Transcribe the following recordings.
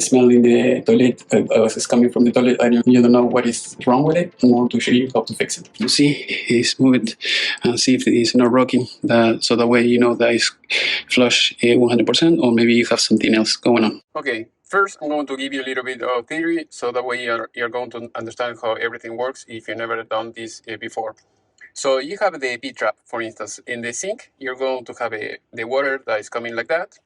smell in the toilet is coming from the toilet and you don't know what is wrong with it, I want to show you how to fix it. You see, it's moved and see if it is not rocking, so that way you know that it's flush 100%, or maybe you have something else going on. Okay, first I'm going to give you a little bit of theory, so that way you're going to understand how everything works if you've never done this before. So you have the P-trap, for instance. In the sink, you're going to have the water that is coming like that,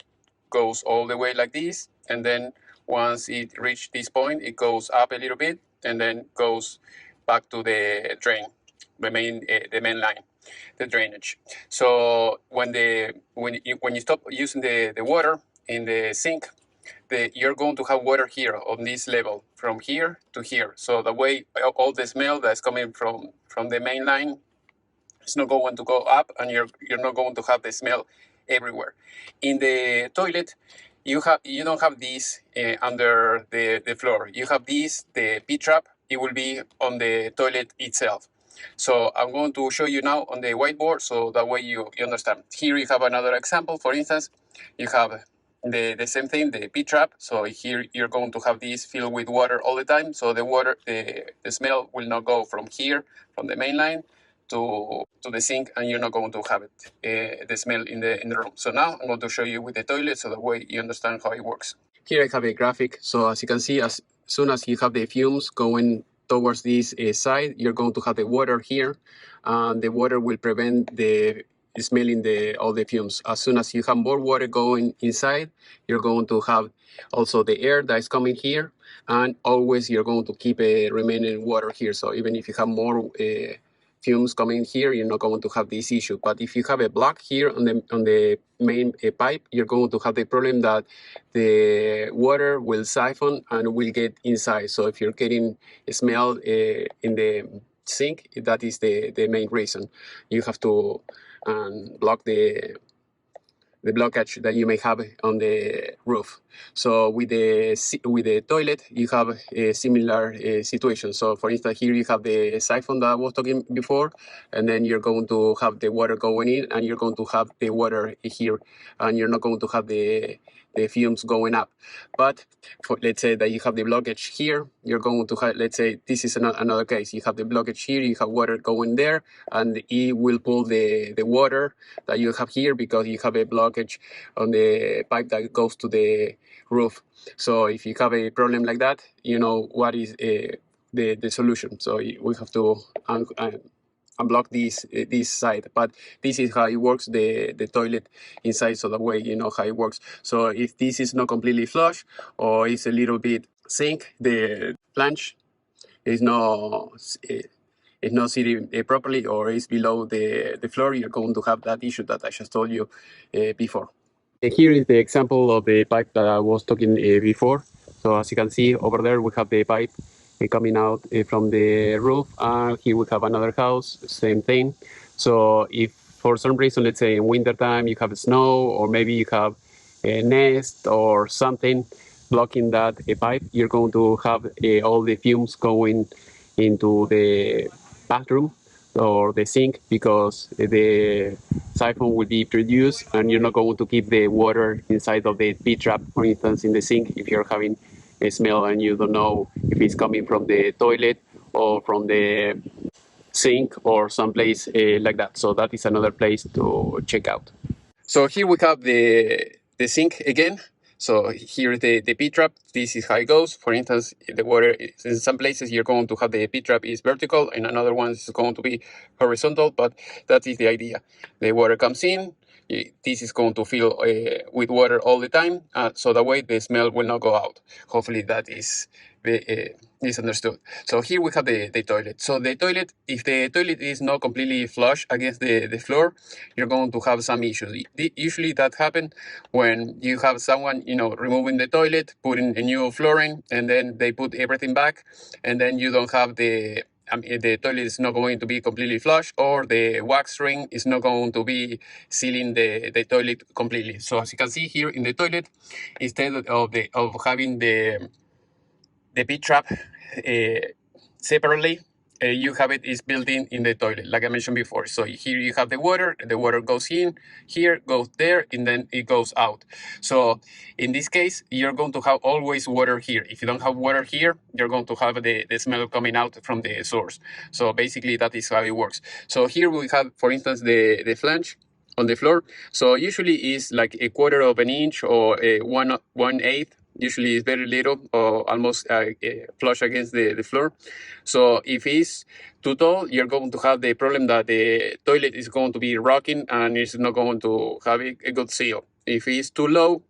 goes all the way like this, and then once it reaches this point, it goes up a little bit, and then goes back to the drain, the main line, the drainage. So when you stop using the water in the sink, you're going to have water here on this level, from here to here. So the way all the smell that's coming from the main line, it's not going to go up, and you're not going to have the smell everywhere. In the toilet, you don't have this under the floor. You have this, the P-trap. It will be on the toilet itself. So I'm going to show you now on the whiteboard, so that way you understand. Here you have another example. For instance, you have the same thing, the P-trap. So here you're going to have this filled with water all the time. So the smell will not go from here, from the main line, to the sink, and you're not going to have it, the smell in the room. So now I'm going to show you with the toilet, so that way you understand how it works. Here I have a graphic. So as you can see, as soon as you have the fumes going towards this side, you're going to have the water here, and the water will prevent the smelling all the fumes. As soon as you have more water going inside, you're going to have also the air that is coming here, and always you're going to keep a remaining water here. So even if you have more fumes coming here, you're not going to have this issue. But if you have a block here on the main pipe, you're going to have the problem that the water will siphon and will get inside. So if you're getting a smell in the sink, that is the main reason. You have to block the blockage that you may have on the roof. So with the toilet, you have a similar situation. So for instance, here you have the siphon that I was talking before, and then you're going to have the water going in, and you're going to have the water here, and you're not going to have the fumes going up. But let's say that you have the blockage here, you're going to have, let's say this is another case, you have the blockage here, you have water going there, and it will pull the water that you have here because you have a blockage on the pipe that goes to the roof. So if you have a problem like that, you know what is the solution. So we have to unblock this side. But this is how it works, the toilet inside, so that way you know how it works. So if this is not completely flush, or it's a little bit sink, the flange is not sitting properly, or is below the floor, you're going to have that issue that I just told you before. Here is the example of the pipe that I was talking before. So as you can see over there, we have the pipe coming out from the roof, and here we have another house, same thing. So if for some reason, let's say in winter time, you have snow, or maybe you have a nest or something blocking that pipe, you're going to have all the fumes going into the bathroom or the sink, because the siphon will be produced, and you're not going to keep the water inside of the P-trap, for instance, in the sink, if you're having a smell and you don't know if it's coming from the toilet or from the sink or someplace like that. So that is another place to check out. So here we have the sink again. So here is the P-trap. This is how it goes. For instance, the water is, in some places you're going to have the P-trap is vertical, and another one is going to be horizontal, but that is the idea. The water comes in. This is going to fill with water all the time, so that way the smell will not go out. Hopefully that is understood. So here we have the toilet. So the toilet, if the toilet is not completely flush against the floor, you're going to have some issues. Usually that happens when you have someone, removing the toilet, putting a new flooring, and then they put everything back, and then you don't have the toilet is not going to be completely flush, or the wax ring is not going to be sealing the toilet completely. So as you can see here in the toilet, instead of having the P-trap separately, you have it is built in the toilet, like I mentioned before. So here you have the water goes in, here goes there, and then it goes out. So in this case, you're going to have always water here. If you don't have water here, you're going to have the smell coming out from the source. So basically that is how it works. So here we have, for instance, the flange on the floor. So usually is like a quarter of an inch or a 1/8. Usually it's very little or almost flush against the floor. So if it's too tall, you're going to have the problem that the toilet is going to be rocking and it's not going to have a good seal. If it's too low,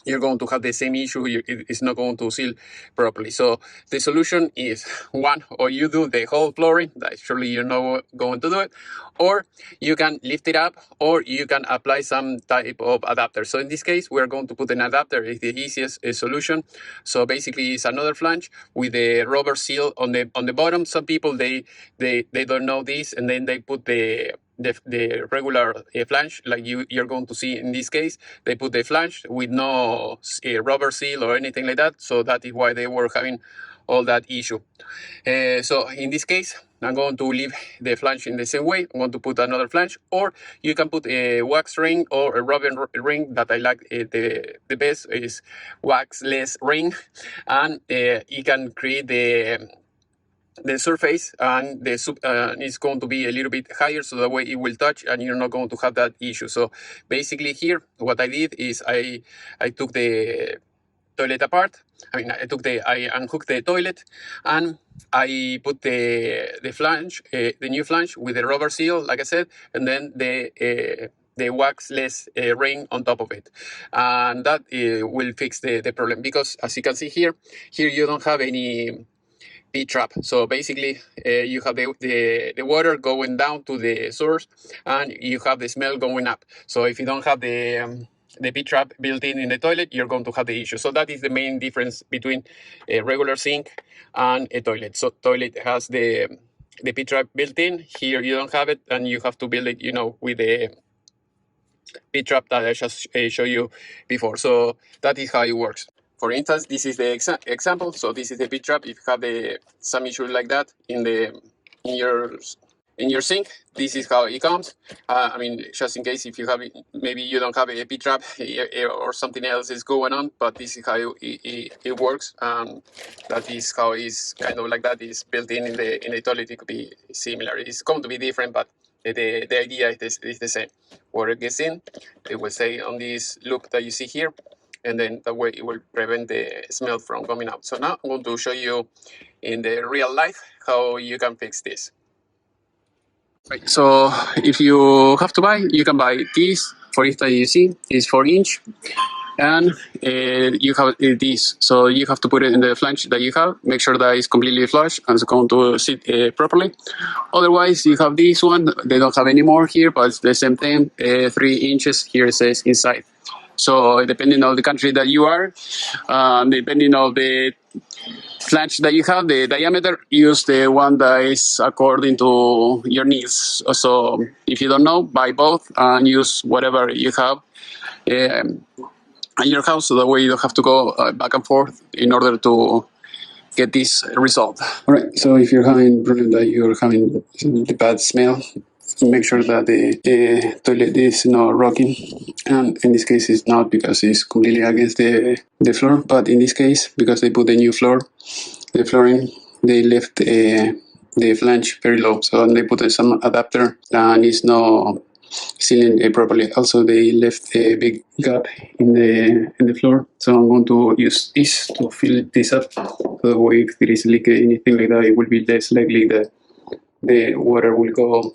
you're going to have the same issue. It's not going to seal properly. So the solution is one, or you do the whole flooring. That surely you're not going to do it, or you can lift it up, or you can apply some type of adapter. So in this case, we're going to put an adapter. It's the easiest solution. So basically, it's another flange with a rubber seal on the bottom. Some people they don't know this, and then they put the regular flange, like you're going to see in this case. They put the flange with no rubber seal or anything like that. So that is why they were having all that issue. So in this case, I'm going to leave the flange in the same way. I'm going to put another flange, or you can put a wax ring or a rubber ring. That I like the best is waxless ring, and it can create the surface, and it's going to be a little bit higher, so that way it will touch and you're not going to have that issue. So basically here, what I did is I took the toilet apart. I unhooked the toilet, and I put the flange, the new flange with the rubber seal, like I said, and then the waxless ring on top of it, and that will fix the problem, because as you can see here you don't have any P-trap. So basically, you have the water going down to the source, and you have the smell going up. So if you don't have the P-trap built in the toilet, you're going to have the issue. So that is the main difference between a regular sink and a toilet. So toilet has the P-trap built in. Here you don't have it, and you have to build it, with the P-trap that I just showed you before. So that is how it works. For instance, this is the example. So this is the P-trap. If you have some issue like that in your sink, this is how it comes. Just in case if you have maybe you don't have a P-trap or something else is going on, but this is how it works. That is how it's kind of like that. It's built in the toilet. It could be similar. It's going to be different, but the idea is the same. Water gets in, it will stay on this loop that you see here, and then that way it will prevent the smell from coming out. So now I'm going to show you in the real life how you can fix this. Right. So if you have to buy, you can buy this. For instance, you see it's 4-inch, and you have this. So you have to put it in the flange that you have. Make sure that it's completely flush and it's going to sit properly. Otherwise, you have this one. They don't have any more here, but it's the same thing. 3 inches. Here it says inside. So depending on the country that you are, depending on the flange that you have, the diameter, use the one that is according to your needs. So if you don't know, buy both and use whatever you have in your house, so that way you don't have to go back and forth in order to get this result. All right, so if you're having problem that you're having the bad smell, make sure that the toilet is not rocking, and in this case it's not, because it's completely against the floor. But in this case, because they put the new flooring, they left the flange very low, so they put some adapter and it's not sealing properly. Also, they left a big gap in the floor, so I'm going to use this to fill this up, so that way if there is leak anything like that, it will be less likely that the water will go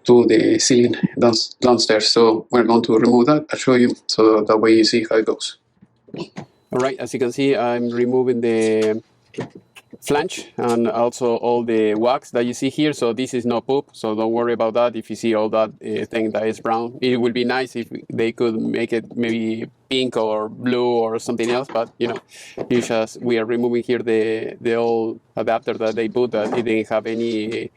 to the ceiling downstairs. So we're going to remove that. I'll show you, so that way you see how it goes. All right, as you can see, I'm removing the flange and also all the wax that you see here. So this is no poop, so don't worry about that. If you see all that thing that is brown, it would be nice if they could make it maybe pink or blue or something else, but we are removing here the old adapter that they put, that it didn't have any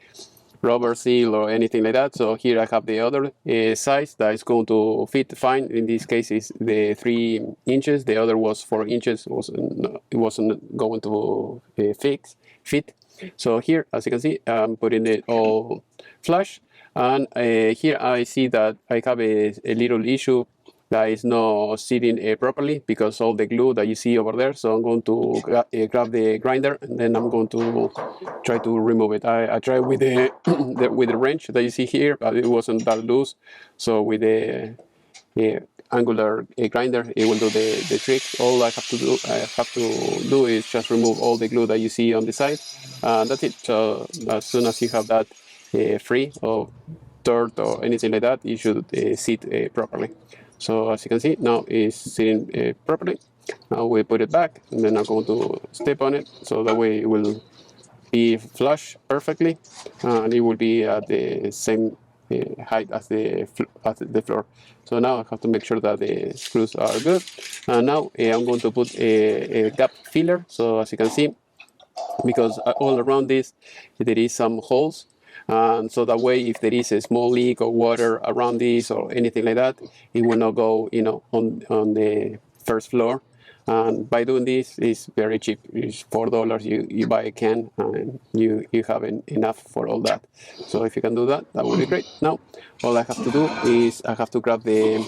rubber seal or anything like that. So here I have the other size that is going to fit fine. In this case is the 3 inches. The other was 4 inches. It wasn't going to fit. So here, as you can see, I'm putting it all flush. And here I see that I have a little issue that is not sitting properly because of the glue that you see over there. So I'm going to grab the grinder, and then I'm going to try to remove it. I tried with the, with the wrench that you see here, but it wasn't that loose. So with the angular grinder, it will do the trick. All I have to do is just remove all the glue that you see on the side. That's it. So as soon as you have that free of dirt or anything like that, it should sit properly. So as you can see, now it's sitting properly. Now we put it back, and then I'm going to step on it, so that way it will be flush perfectly, and it will be at the same height as the floor. So now I have to make sure that the screws are good. And now I'm going to put a gap filler. So as you can see, because all around this there is some holes, and so that way if there is a small leak or water around this or anything like that, it will not go, you know, on the first floor. And by doing this, it's very cheap. It's $4. You buy a can and you have enough for all that. So if you can do that, that would be great. Now all I have to do is I have to grab the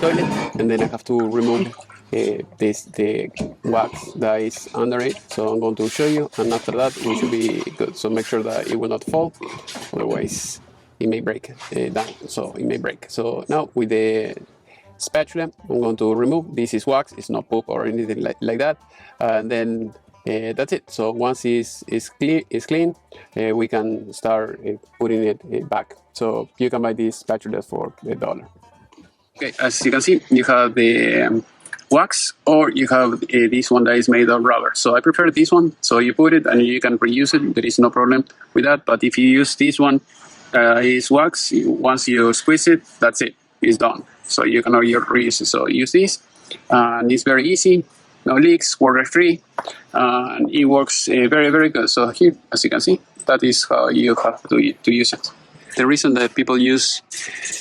toilet, and then I have to remove the wax that is under it. So I'm going to show you, and after that we should be good. So make sure that it will not fall, otherwise it may break down. So it may break. So now with the spatula, I'm going to remove. This is wax, it's not poop or anything like that. And then that's it. So once it's clean, we can start putting it back. So you can buy these spatulas for $1. Okay, as you can see, you have the wax, or you have this one that is made of rubber. So I prefer this one. So you put it and you can reuse it. There is no problem with that. But if you use this one, is wax. Once you squeeze it, that's it. It's done. So you can reuse it. So use this, and it's very easy. No leaks, water-free, and it works very, very good. So here, as you can see, that is how you have to use it. The reason that people use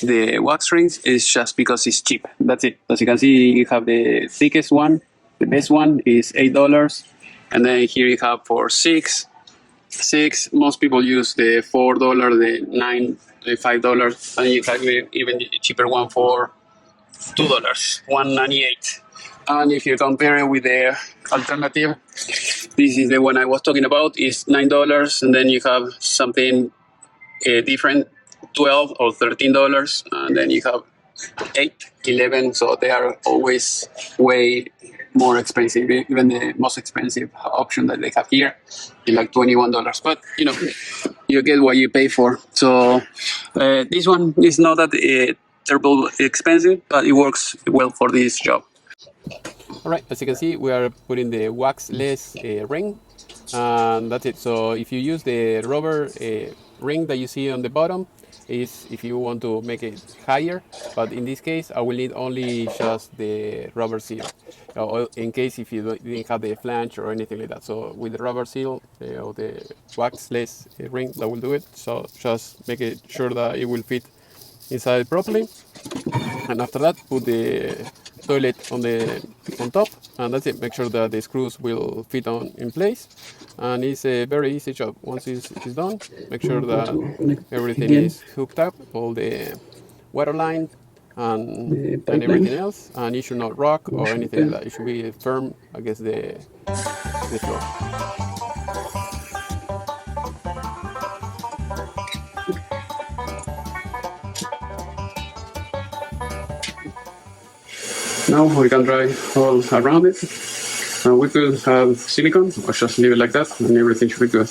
the wax rings is just because it's cheap. That's it. As you can see, you have the thickest one. The best one is $8, and then here you have for $6. Most people use the $4, the $9, the $5, and you have even the cheaper one for $2, $1.98. And if you compare it with the alternative, this is the one I was talking about. Is $9, and then you have something different, $12 or $13, and then you have 8, 11. So they are always way more expensive. Even the most expensive option that they have here is like $21. But you know, you get what you pay for. So this one is not that terrible expensive, but it works well for this job. All right, as you can see, we are putting the waxless ring, and that's it. So if you use the rubber ring that you see on the bottom, is if you want to make it higher, but in this case I will need only just the rubber seal, in case if you didn't have the flange or anything like that. So with the rubber seal or the waxless ring, that will do it. So just make it sure that it will fit inside properly, and after that put the toilet on top, and that's it. Make sure that the screws will fit in place, and it's a very easy job. Once it's done, make sure that everything is hooked up, all the water line and everything else, and it should not rock or anything like that. It should be firm against the floor. Now we can dry all around it. We could have silicone, or just leave it like that, and everything should be good.